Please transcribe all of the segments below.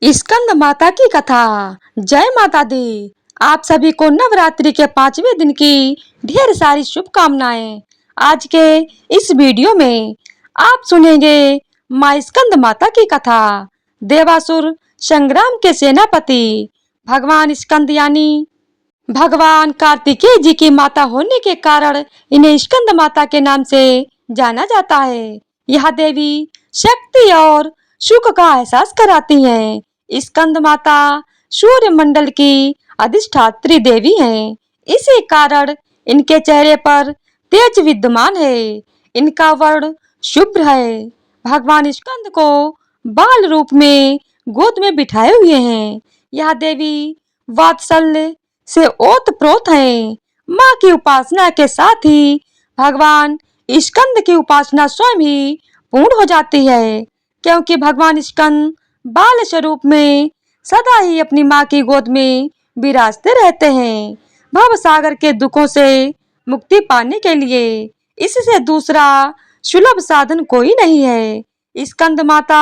स्कंद माता की कथा। जय माता दी। आप सभी को नवरात्रि के 5वें दिन की ढेर सारी शुभकामनाएं। आज के इस वीडियो में आप सुनेंगे माँ स्कंद माता की कथा। देवासुर संग्राम के सेनापति भगवान स्कंद यानी भगवान कार्तिकेय जी की माता होने के कारण इन्हें स्कंद माता के नाम से जाना जाता है। यह देवी शक्ति और सुख का एहसास कराती हैं। स्कंद माता सूर्य मंडल की अधिष्ठात्री देवी हैं। इसी कारण इनके चेहरे पर तेज विद्यमान है। इनका वर्ण शुभ्र है। भगवान स्कंद को बाल रूप में गोद में बिठाए हुए हैं। यह देवी वात्सल्य से ओतप्रोत हैं। माँ की उपासना के साथ ही भगवान स्कंद की उपासना स्वयं ही पूर्ण हो जाती है, क्योंकि भगवान स्कंद बाल स्वरूप में सदा ही अपनी माँ की गोद में विराजते रहते हैं। भव सागर के दुखों से मुक्ति पाने के लिए इससे दूसरा सुलभ साधन कोई नहीं है। स्कंद माता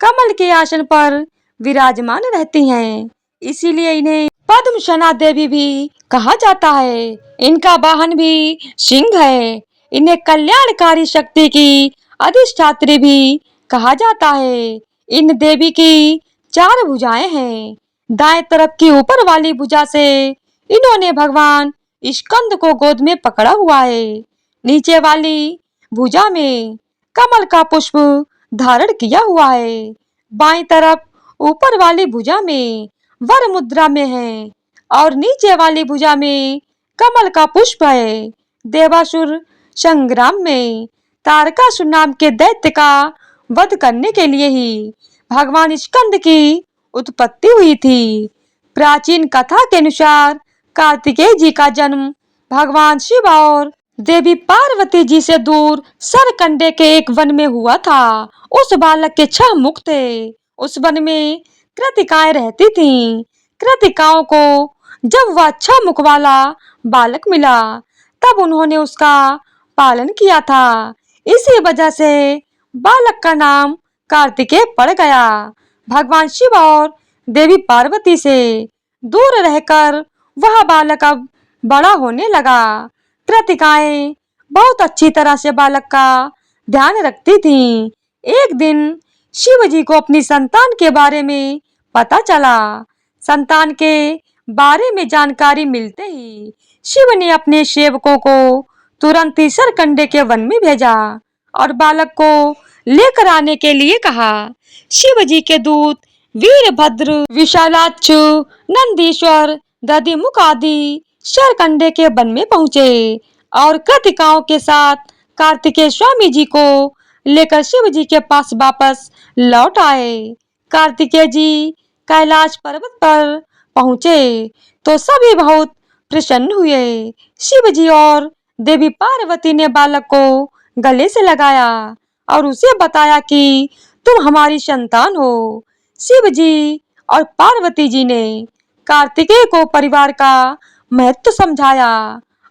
कमल के आसन पर विराजमान रहती हैं, इसीलिए इन्हें पद्मसना देवी भी कहा जाता है। इनका वाहन भी सिंह है। इन्हें कल्याणकारी शक्ति की अधिष्ठात्री भी कहा जाता है। इन देवी की 4 भुजाएं हैं। दाएं तरफ की ऊपर वाली भुजा से इन्होंने भगवान स्कंद को गोद में पकड़ा हुआ है। नीचे वाली भुजा में कमल का पुष्प धारण किया हुआ है। बाईं तरफ ऊपर वाली भुजा में वर मुद्रा में है और नीचे वाली भुजा में कमल का पुष्प है। देवासुर संग्राम में तारकासुर नाम के दैत्य का वध करने के लिए ही भगवान स्कंद की उत्पत्ति हुई थी। प्राचीन कथा के अनुसार कार्तिकेय जी का जन्म भगवान शिव और देवी पार्वती जी से दूर सरकंडे के एक वन में हुआ था। उस बालक के 6 मुख थे। उस वन में कृतिकाएं रहती थीं। कृतिकाओं को जब वह 6 मुख वाला बालक मिला, तब उन्होंने उसका पालन किया था। इसी वजह से बालक का नाम कार्तिकेय पड़ गया। भगवान शिव और देवी पार्वती से दूर रहकर वह बालक अब बड़ा होने लगा। कृतिकाएं बहुत अच्छी तरह से बालक का ध्यान रखती थीं। एक दिन शिव जी को अपनी संतान के बारे में पता चला। संतान के बारे में जानकारी मिलते ही शिव ने अपने सेवकों को तुरंत ही सरकंडे के वन में भेजा और बालक को लेकर आने के लिए कहा। शिव जी के दूत वीरभद्र, विशालाक्ष, नंदीश्वर, दधिमुख आदि सरकंडे के वन में पहुंचे और कृतिकाओं के साथ कार्तिकेय स्वामी जी को लेकर शिव जी के पास वापस लौट आए। कार्तिकेय जी कैलाश पर्वत पर पहुंचे तो सभी बहुत प्रसन्न हुए। शिव जी और देवी पार्वती ने बालक को गले से लगाया और उसे बताया कि तुम हमारी संतान हो। शिव जी और पार्वती जी ने कार्तिकेय को परिवार का महत्व समझाया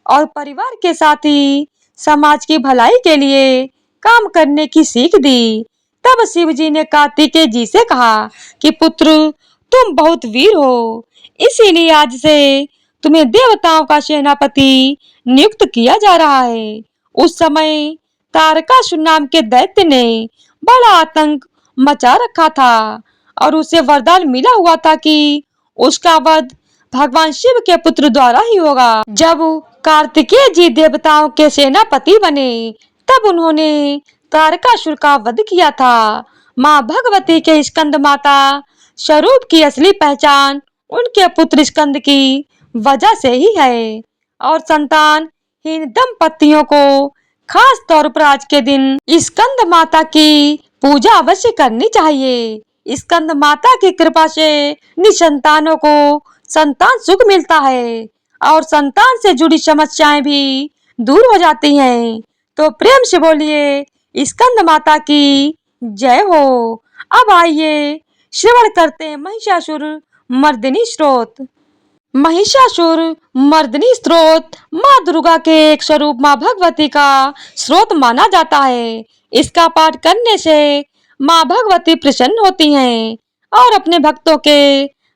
और परिवार के साथ ही समाज की भलाई के लिए काम करने की सीख दी। तब शिव जी ने कार्तिकेय जी से कहा कि पुत्र, तुम बहुत वीर हो, इसीलिए आज से तुम्हें देवताओं का सेनापति नियुक्त किया जा रहा है। उस समय तारकासुर नाम के दैत्य ने बड़ा आतंक मचा रखा था और उसे वरदान मिला हुआ था कि उसका वध भगवान शिव के पुत्र द्वारा ही होगा। जब कार्तिकेय जी देवताओं के सेनापति बने, तब उन्होंने तारकासुर का वध किया था। माँ भगवती के स्कंद माता स्वरूप की असली पहचान उनके पुत्र स्कंद की वजह से ही है और संतानहीन दंपतियों को खास तौर पर आज के दिन स्कंद माता की पूजा अवश्य करनी चाहिए। स्कंद माता की कृपा से निसंतानों को संतान सुख मिलता है और संतान से जुड़ी समस्याएं भी दूर हो जाती हैं। तो प्रेम से बोलिए स्कंद माता की जय हो। अब आइए श्रवण करते हैं महिषासुर मर्दिनी स्तोत्र। महिषासुर मर्दिनी स्तोत्र माँ दुर्गा के एक स्वरूप माँ भगवती का स्तोत्र माना जाता है। इसका पाठ करने से माँ भगवती प्रसन्न होती हैं और अपने भक्तों के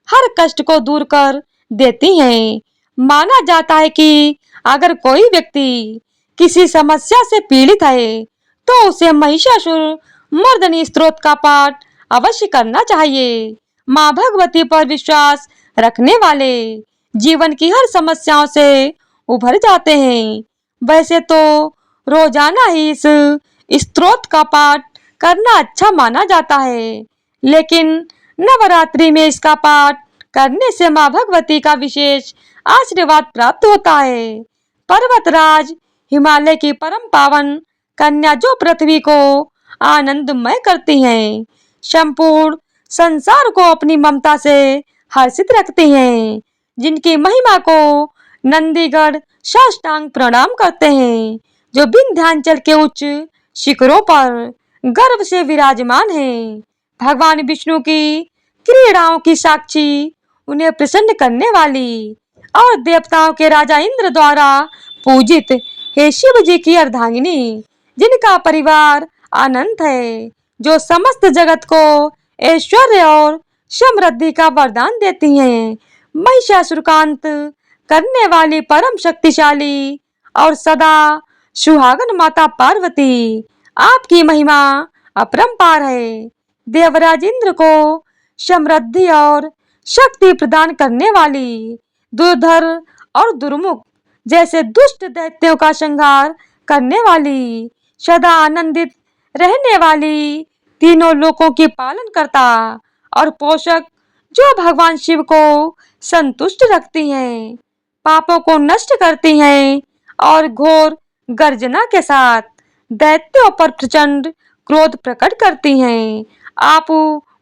हर कष्ट को दूर कर देती हैं। माना जाता है कि अगर कोई व्यक्ति किसी समस्या से पीड़ित है तो उसे महिषासुर मर्दनी स्तोत्र का पाठ अवश्य करना चाहिए। माँ भगवती पर विश्वास रखने वाले जीवन की हर समस्याओं से उभर जाते हैं। वैसे तो रोजाना ही इस स्तोत्र का पाठ करना अच्छा माना जाता है, लेकिन नवरात्रि में इसका पाठ करने से माँ भगवती का विशेष आशीर्वाद प्राप्त होता है। पर्वतराज हिमालय की परम पावन कन्या जो पृथ्वी को आनंदमय करती हैं, संपूर्ण संसार को अपनी ममता से हर्षित रखती हैं, जिनकी महिमा को नंदीगढ़ साष्टांग प्रणाम करते हैं, जो विंध्याचल के उच्च शिखरों पर गर्व से विराजमान हैं। भगवान विष्णु की क्रीड़ाओं की साक्षी, उन्हें प्रसन्न करने वाली और देवताओं के राजा इंद्र द्वारा पूजित हे शिव जी की अर्धांगिनी, जिनका परिवार अनंत है, जो समस्त जगत को ऐश्वर्य और समृद्धि का वरदान देती हैं। महिषासुर का अंत करने वाली परम शक्तिशाली और सदा सुहागन माता पार्वती, आपकी महिमा अपरंपार है। देवराज इंद्र को समृद्धि और शक्ति प्रदान करने वाली, दुर्धर और दुर्मुख जैसे दुष्ट दैत्यों का संहार करने वाली, सदा आनंदित रहने वाली, तीनों लोकों की पालन करता और पोषक, जो भगवान शिव को संतुष्ट रखती हैं, पापों को नष्ट करती हैं और घोर गर्जना के साथ दैत्यों पर प्रचंड क्रोध प्रकट करती हैं। आप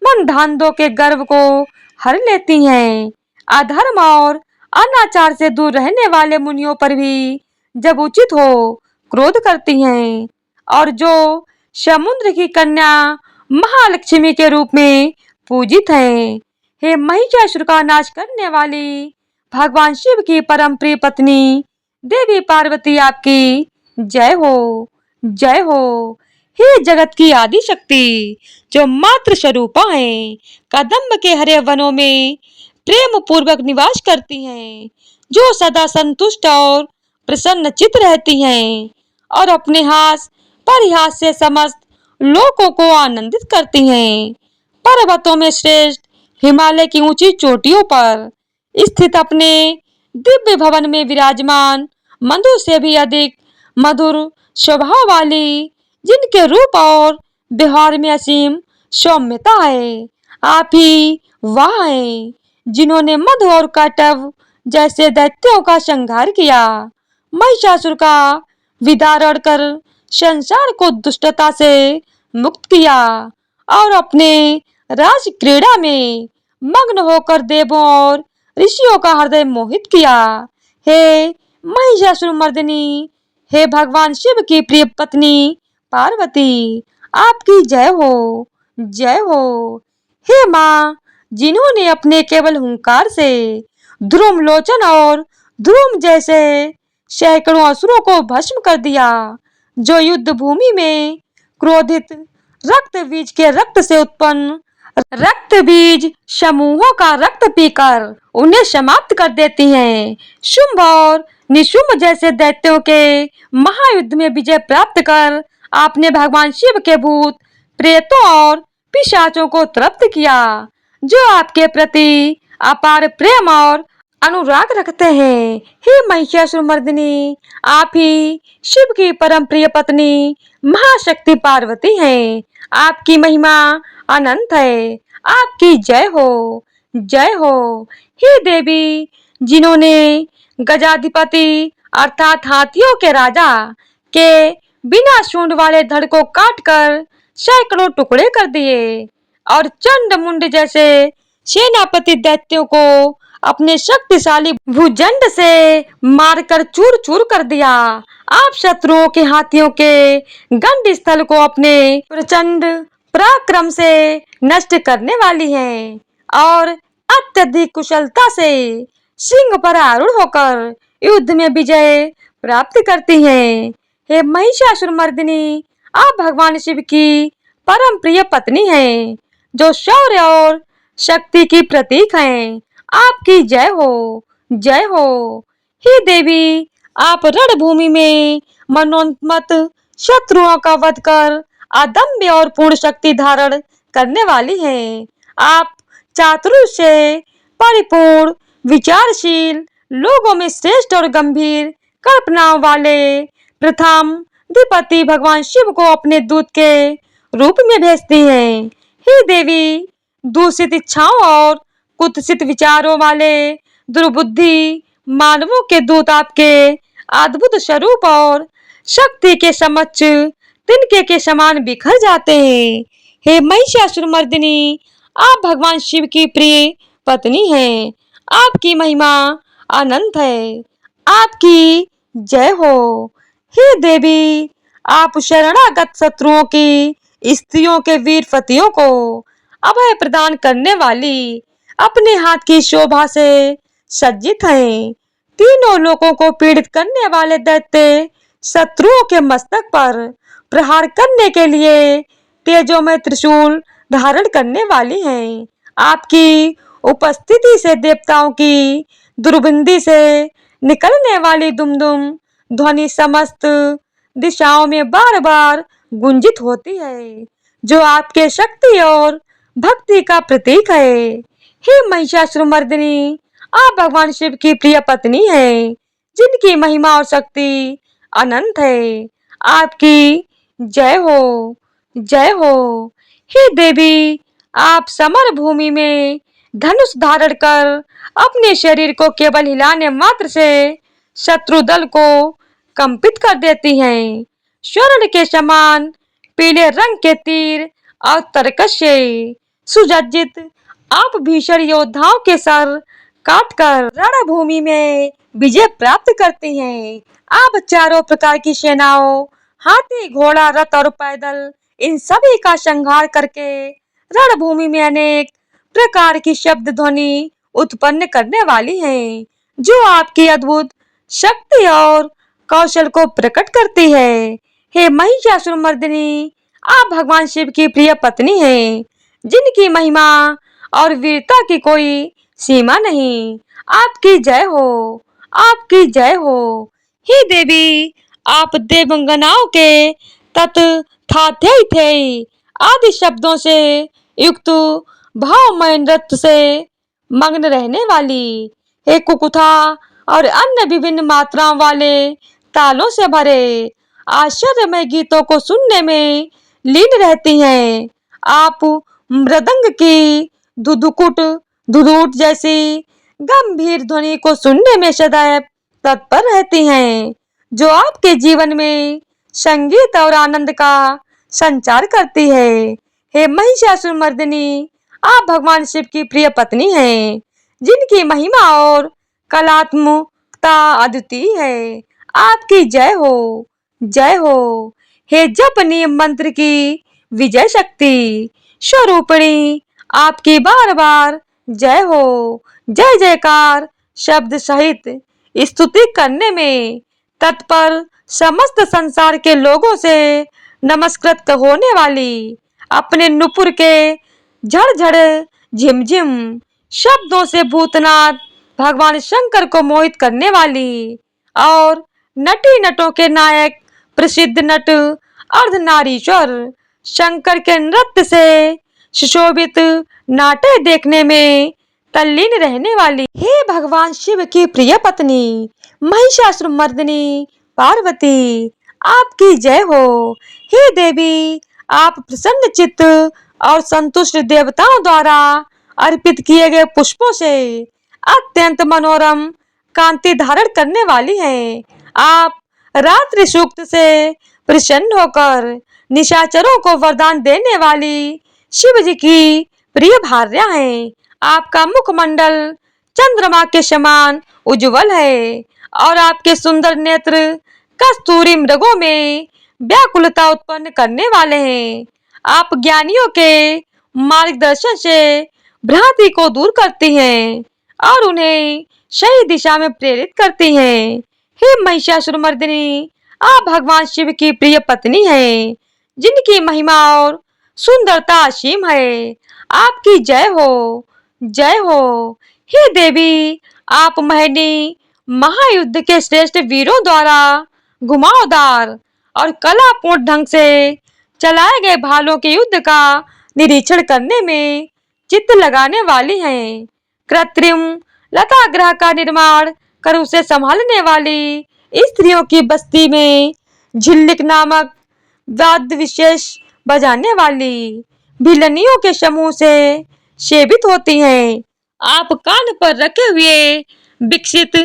मनधांधों के गर्व को हर लेती हैं। अधर्म और अनाचार से दूर रहने वाले मुनियों पर भी जब उचित हो क्रोध करती हैं, और जो समुद्र की कन्या महालक्ष्मी के रूप में पूजित हैं। हे महिषासुर का नाश करने वाली भगवान शिव की परम प्रिय पत्नी देवी पार्वती, आपकी जय हो, जय हो। हे जगत की आदि शक्ति, जो मात्र स्वरूपा हैं, कदम्ब के हरे वनों में प्रेम पूर्वक निवास करती हैं, जो सदा संतुष्ट और प्रसन्न चित्त रहती हैं और अपने हास परिहास से समस्त लोगों को आनंदित करती हैं। पर्वतों में श्रेष्ठ हिमालय की ऊंची चोटियों पर स्थित अपने दिव्य भवन में विराजमान, मधु से भी अधिक मधुर स्वभाव वाली, जिनके रूप और व्यवहार में असीम सौम्यता है, आप ही वह हैं जिन्होंने मधु और कटव जैसे दैत्यों का संहार किया, महिषासुर का विदारण कर संसार को दुष्टता से मुक्त किया और अपने राज क्रीड़ा में मग्न होकर देवों और ऋषियों का हृदय मोहित किया। हे महिषासुर मर्दिनी, हे भगवान शिव की प्रिय पत्नी पार्वती, आपकी जय हो, जय हो। हे माँ, जिन्होंने अपने केवल हुंकार से ध्रुव लोचन और ध्रुव जैसे सैकड़ों असुरों को भस्म कर दिया, जो युद्ध भूमि में क्रोधित रक्त बीज के रक्त से उत्पन्न रक्त बीज समूहों का रक्त पीकर उन्हें समाप्त कर देती हैं। शुंभ और निशुंभ जैसे दैत्यों के महायुद्ध में विजय प्राप्त कर आपने भगवान शिव के भूत प्रेतों और पिशाचों को तृप्त किया, जो आपके प्रति अपार प्रेम और अनुराग रखते हैं। हे महिषासुर मर्दिनी, आप ही शिव की परम प्रिय पत्नी महाशक्ति पार्वती हैं। आपकी महिमा अनंत है, आपकी जय हो, जय हो। हे देवी, जिन्होंने गजाधिपति अर्थात हाथियों के राजा के बिना सूंड वाले धड़ को काट कर सैकड़ों टुकड़े कर दिए और चंड मुंड जैसे सेनापति दैत्यों को अपने शक्तिशाली भुजंड से मारकर चूर चूर कर दिया, आप शत्रुओं के हाथियों के गंड स्थल को अपने प्रचंड पराक्रम से नष्ट करने वाली हैं और अत्यधिक कुशलता से सिंह पर आरूढ़ होकर युद्ध में विजय प्राप्त करती हैं। हे महिषासुर मर्दिनी, आप भगवान शिव की परम प्रिय पत्नी हैं, जो शौर्य और शक्ति की प्रतीक हैं। आपकी जय हो, जय हो। हे देवी, आप रणभूमि में मनोन्मत्त शत्रुओं का वध कर अदम्य और पूर्ण शक्ति धारण करने वाली हैं। आप चातुर्य से परिपूर्ण, विचारशील, लोगों में श्रेष्ठ और गंभीर कल्पनाओं वाले प्रथम अधिपति भगवान शिव को अपने दूत के रूप में भेजती हैं। हे देवी, दूषित इच्छाओं और कुत्सित विचारों वाले दुर्बुद्धि मानवों के दूत आपके अद्भुत स्वरूप और शक्ति के समक्ष तिनके के समान बिखर जाते हैं। हे महिषासुरमर्दिनी, आप भगवान शिव की प्रिय पत्नी हैं। आपकी महिमा अनंत है। आपकी जय हो। हे देवी, आप शरणागत शत्रुओं की स्त्रियों के वीर पतियों को अभय प्रदान करने वाली अपने हाथ की शोभा से सज्जित हैं। तीनों लोगों को पीड़ित करने वाले दैत्य शत्रुओं के मस्तक पर प्रहार करने के लिए तेजोमय त्रिशूल धारण करने वाली हैं। आपकी उपस्थिति से देवताओं की दुर्गंधी से निकलने वाली दुमदुम ध्वनि समस्त दिशाओं में बार बार गुंजित होती है, जो आपके शक्ति और भक्ति का प्रतीक है। हे महिषासुरमर्दिनी, आप भगवान शिव की प्रिय पत्नी हैं, जिनकी महिमा और शक्ति अनंत है। आपकी जय हो, जय हो। हे देवी, आप समर भूमि में धनुष धारण कर अपने शरीर को केवल हिलाने मात्र से शत्रु दल को कंपित कर देती हैं। स्वर्ण के समान पीले रंग के तीर और तरकश से सुसज्जित आप भीषण योद्धाओं के सर काटकर रणभूमि में विजय प्राप्त करती हैं। आप चारों प्रकार की सेनाओं, हाथी, घोड़ा, रथ और पैदल, इन सभी का संहार करके रणभूमि में अनेक प्रकार की शब्द ध्वनि उत्पन्न करने वाली हैं, जो आपकी अद्भुत शक्ति और कौशल को प्रकट करती है। हे महिषासुरमर्दिनी, आप भगवान शिव की प्रिय पत्नी हैं, जिनकी महिमा और वीरता की कोई सीमा नहीं। आपकी जय हो, आपकी जय हो। हे देवी, आप देवगणों के तत् था थे आदि शब्दों से युक्त भावमय नृत्य से मग्न रहने वाली, हे कुकुथा और अन्य विभिन्न मात्राओं वाले तालों से भरे आश्चर्यमय गीतों को सुनने में लीन रहती हैं। आप मृदंग की धुधुकुट धुधुट जैसी गंभीर ध्वनि को सुनने में सदैव तत्पर रहती हैं, जो आपके जीवन में संगीत और आनंद का संचार करती है। हे महिषासुरमर्दिनी, आप भगवान शिव की प्रिय पत्नी हैं, जिनकी महिमा और कलात्मकता अद्वितीय है। आपकी जय हो, जय हो। हे जप नियम मंत्र की विजय शक्ति स्वरूपिणी, आपकी बार बार जय हो, जय जयकार शब्द सहित स्तुति करने में तत्पर समस्त संसार के लोगों से नमस्कृत होने वाली, अपने नुपुर के झड़झड़ झिमझिम शब्दों से भूतनाथ भगवान शंकर को मोहित करने वाली और नटी नटों के नायक प्रसिद्ध नट अर्धनारीश्वर शंकर के नृत्य से सुशोभित नाट्य देखने में तल्लीन रहने वाली, हे भगवान शिव की प्रिय पत्नी महिषासुरमर्दिनी पार्वती, आपकी जय हो। हे देवी, आप प्रसन्न चित्त और संतुष्ट देवताओं द्वारा अर्पित किए गए पुष्पों से अत्यंत मनोरम कांति धारण करने वाली हैं। आप रात्रि सूक्त से प्रसन्न होकर निशाचरों को वरदान देने वाली शिव जी की प्रिय भार्या हैं। आपका मुखमंडल चंद्रमा के समान उज्जवल है और आपके सुंदर नेत्र कस्तूरी मृगों में व्याकुलता उत्पन्न करने वाले हैं। आप ज्ञानियों के मार्गदर्शन से भ्रांति को दूर करती हैं और उन्हें सही दिशा में प्रेरित करती हैं। हे महिषासुरमर्दिनी, आप भगवान शिव की प्रिय पत्नी हैं, जिनकी महिमा और सुंदरता असीम है। आपकी जय हो। हे देवी, आप महनी महायुद्ध के श्रेष्ठ वीरों द्वारा घुमावदार और कलापूर्ण ढंग से चलाए गए भालों के युद्ध का निरीक्षण करने में चित्त लगाने वाली हैं। कृत्रिम लता ग्रह का निर्माण कर उसे संभालने वाली स्त्रियों की बस्ती में झिल्लिक नामक वाद्य विशेष बजाने वाली भिलनियों के समूह से सेवित होती हैं। आप कान पर रखे हुए विकसित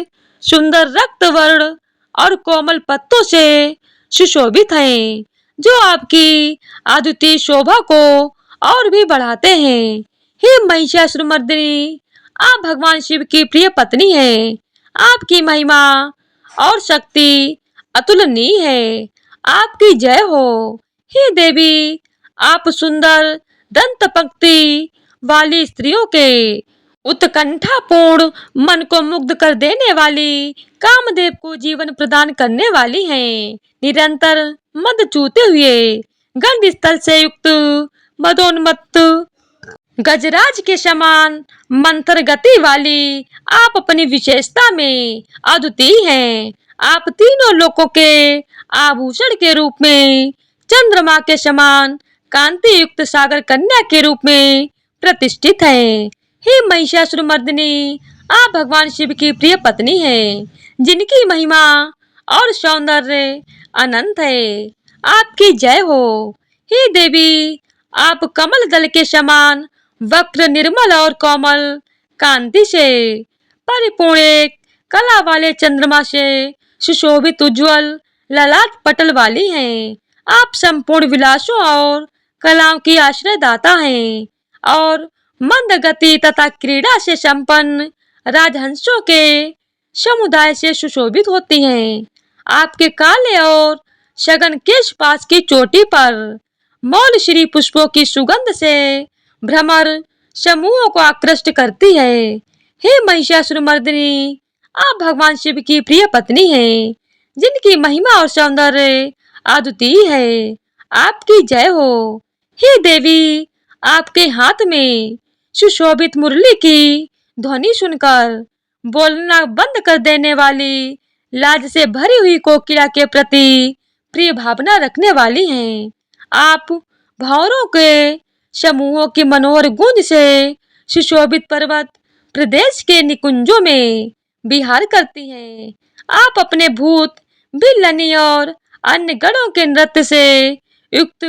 सुंदर रक्त वर्ण और कोमल पत्तों से सुशोभित हैं, जो आपकी अद्वितीय शोभा को और भी बढ़ाते हैं। हे महिषासुरमर्दिनी, आप भगवान शिव की प्रिय पत्नी हैं। आपकी महिमा और शक्ति अतुलनीय है। आपकी जय हो। हे देवी, आप सुंदर दंत पंक्ति वाली स्त्रियों के उत्कंठापूर्ण मन को मुग्ध कर देने वाली कामदेव को जीवन प्रदान करने वाली हैं। निरंतर मद चूते हुए गंध स्थल से युक्त मदोन्मत्त गजराज के समान मंथर गति वाली आप अपनी विशेषता में अद्वितीय हैं। आप तीनों लोकों के आभूषण के रूप में चंद्रमा के समान कांति युक्त सागर कन्या के रूप में प्रतिष्ठित हैं। हे महिषासुरमर्दिनी, आप भगवान शिव की प्रिय पत्नी हैं, जिनकी महिमा और सौंदर्य अनंत है। आपकी जय हो। हे देवी, आप कमल दल के समान वक्र निर्मल और कोमल कांति से परिपूर्ण एक कला वाले चंद्रमा से सुशोभित उज्जवल ललाट पटल वाली हैं। आप संपूर्ण विलासों और कलाओं की आश्रयदाता हैं और मंद गति तथा क्रीड़ा से संपन्न राजहंसों के समुदाय से सुशोभित होती हैं। आपके काले और सघन केश पास की चोटी पर मौल श्री पुष्पों की सुगंध से भ्रमर समूहों को आकृष्ट करती है। हे महिषासुरमर्दिनी, आप भगवान शिव की प्रिय पत्नी हैं, जिनकी महिमा और सौंदर्य अद्वितीय है। आपकी जय हो। हे देवी, आपके हाथ में सुशोभित मुरली की ध्वनि सुनकर बोलना बंद कर देने वाली लाज से भरी हुई कोकिला के प्रति प्रिय भावना रखने वाली हैं। आप भंवरों के समूहों की मनोहर गूंज से सुशोभित पर्वत प्रदेश के निकुंजों में विहार करती हैं। आप अपने भूत भिल्लनी और अन्य गणों के नृत्य से युक्त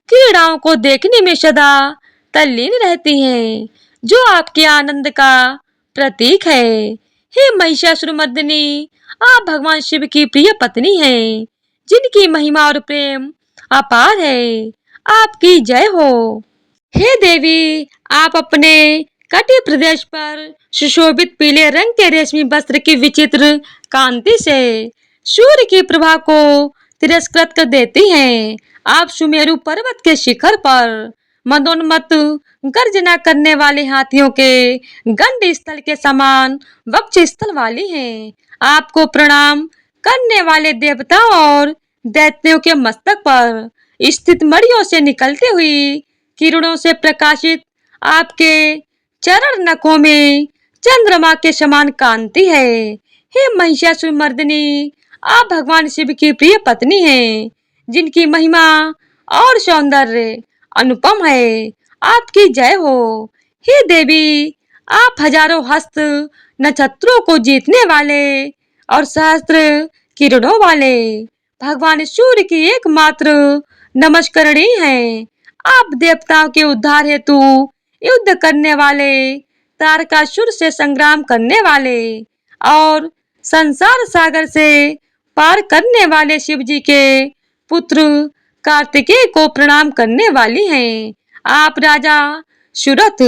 क्रीड़ाओं को देखने में सदा तल्लीन रहती हैं, जो आपके आनंद का प्रतीक है। हे महिषासुरमर्दिनी, आप भगवान शिव की प्रिय पत्नी हैं, जिनकी महिमा और प्रेम अपार है। आपकी जय हो। हे देवी, आप अपने कटी प्रदेश पर सुशोभित पीले रंग के रेशमी वस्त्र की विचित्र कांति से सूर्य की प्रभा को तिरस्कृत कर देती हैं। आप सुमेरु पर्वत के शिखर पर मदोन्मत्त गर्जना करने वाले हाथियों के गंड स्थल के समान वक्ष स्थल वाली हैं। आपको प्रणाम करने वाले देवताओं और दैत्यों के मस्तक पर स्थित मणियों से निकलती हुई किरणों से प्रकाशित आपके चरण नखों में चंद्रमा के समान कांति है। हे महिषासुरमर्दिनी, आप भगवान शिव की प्रिय पत्नी हैं, जिनकी महिमा और सौंदर्य अनुपम है। आपकी जय हो। हे देवी, आप हजारों हस्त नक्षत्रों को जीतने वाले और सहस्त्र किरणों वाले भगवान सूर्य की एकमात्र नमस्करणी हैं। आप देवताओं के उद्धार हेतु युद्ध करने वाले, तारकासुर से संग्राम करने वाले और संसार सागर से पार करने वाले शिव जी के पुत्र कार्तिकेय को प्रणाम करने वाली हैं। आप राजा सुरथ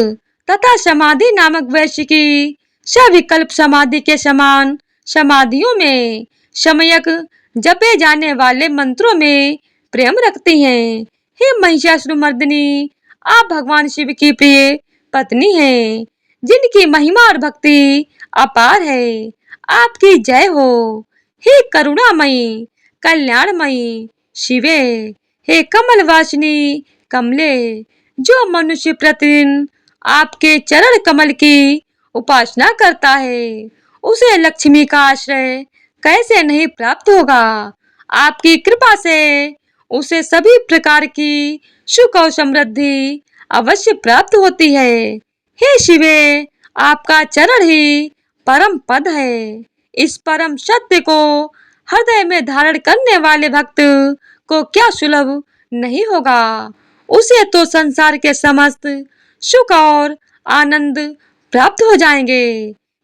तथा समाधि नामक वैश्य की सविकल्प समाधि के समान समाधियों में समयक जपे जाने वाले मंत्रों में प्रेम रखती हैं। हे महिषासुरमर्दिनी, आप भगवान शिव की प्रिय पत्नी हैं, जिनकी महिमा और भक्ति अपार है। आपकी जय हो। हे करुणामयी कल्याणमयी शिवे, हे कमलवासिनी कमले, जो मनुष्य प्रतिदिन आपके चरण कमल की उपासना करता है, उसे लक्ष्मी का आश्रय कैसे नहीं प्राप्त होगा। आपकी कृपा से उसे सभी प्रकार की सुख और समृद्धि अवश्य प्राप्त होती है। हे शिवे, आपका चरण ही परम पद है। इस परम सत्य को हृदय में धारण करने वाले भक्त को क्या सुलभ नहीं होगा। उसे तो संसार के समस्त सुख और आनंद प्राप्त हो जाएंगे।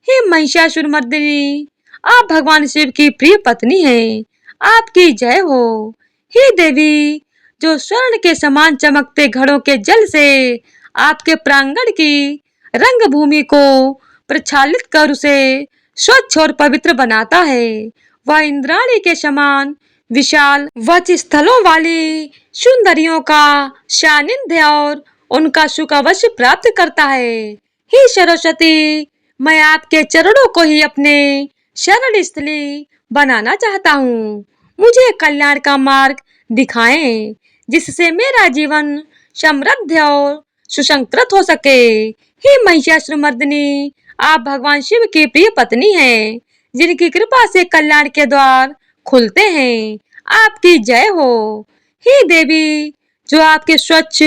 हे महिषासुर मर्दिनी, आप भगवान शिव की प्रिय पत्नी हैं। आपकी जय हो। हे देवी, जो स्वर्ण के समान चमकते घड़ों के जल से आपके प्रांगण की रंग भूमि को प्रक्षालित कर उसे स्वच्छ और पवित्र बनाता है, वह इंद्राणी के समान विशाल वच स्थलों वाली सुंदरियों का सानिध्य और उनका सुख अवश्य प्राप्त करता है। हे सरस्वती, मैं आपके चरणों को ही अपने शरण स्थली बनाना चाहता हूँ। मुझे कल्याण का मार्ग दिखाएं, जिससे मेरा जीवन समृद्ध और सुसंकृत हो सके। हे महिषासुर मर्दिनी, आप भगवान शिव की प्रिय पत्नी हैं, जिनकी कृपा से कल्याण के द्वार खुलते हैं। आपकी जय हो। हे देवी, जो आपके स्वच्छ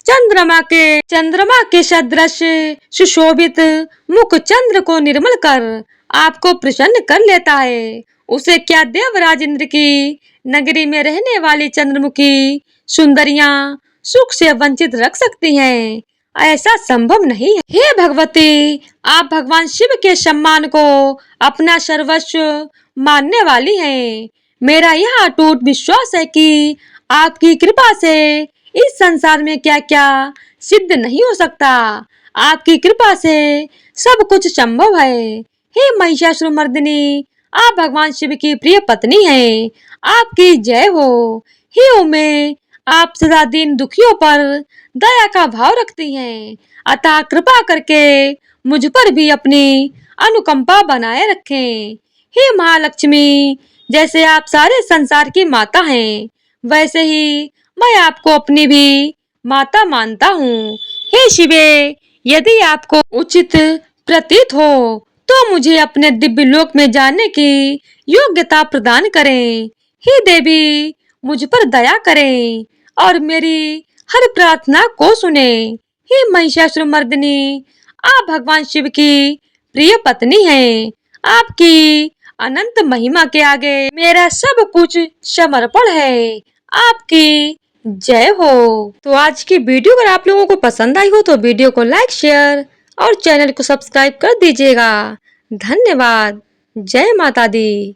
चंद्रमा के सदृश सुशोभित मुख चंद्र को निर्मल कर आपको प्रसन्न कर लेता है, उसे क्या देवराज इंद्र की नगरी में रहने वाली चंद्रमुखी सुंदरियां सुख से वंचित रख सकती हैं? ऐसा संभव नहीं है। हे भगवती, आप भगवान शिव के सम्मान को अपना सर्वस्व मानने वाली हैं। मेरा यह अटूट विश्वास है कि आपकी कृपा से इस संसार में क्या क्या सिद्ध नहीं हो सकता। आपकी कृपा से सब कुछ संभव है। हे महिषासुर मर्दिनी, आप भगवान शिव की प्रिय पत्नी हैं। आपकी जय हो। हे उमे, आप सदा दीन दुखियों पर दया का भाव रखती हैं, अतः कृपा करके मुझ पर भी अपनी अनुकंपा बनाए रखें। हे महालक्ष्मी, जैसे आप सारे संसार की माता हैं, वैसे ही मैं आपको अपनी भी माता मानता हूँ। हे शिवे, यदि आपको उचित प्रतीत हो तो मुझे अपने दिव्य लोक में जाने की योग्यता प्रदान करें। हे देवी, मुझ पर दया करें और मेरी हर प्रार्थना को सुने। हे महिषासुर मर्दिनी, आप भगवान शिव की प्रिय पत्नी हैं। आपकी अनंत महिमा के आगे मेरा सब कुछ समर्पण है। आपकी जय हो। तो आज की वीडियो अगर आप लोगों को पसंद आई हो तो वीडियो को लाइक, शेयर और चैनल को सब्सक्राइब कर दीजिएगा। धन्यवाद। जय माता दी।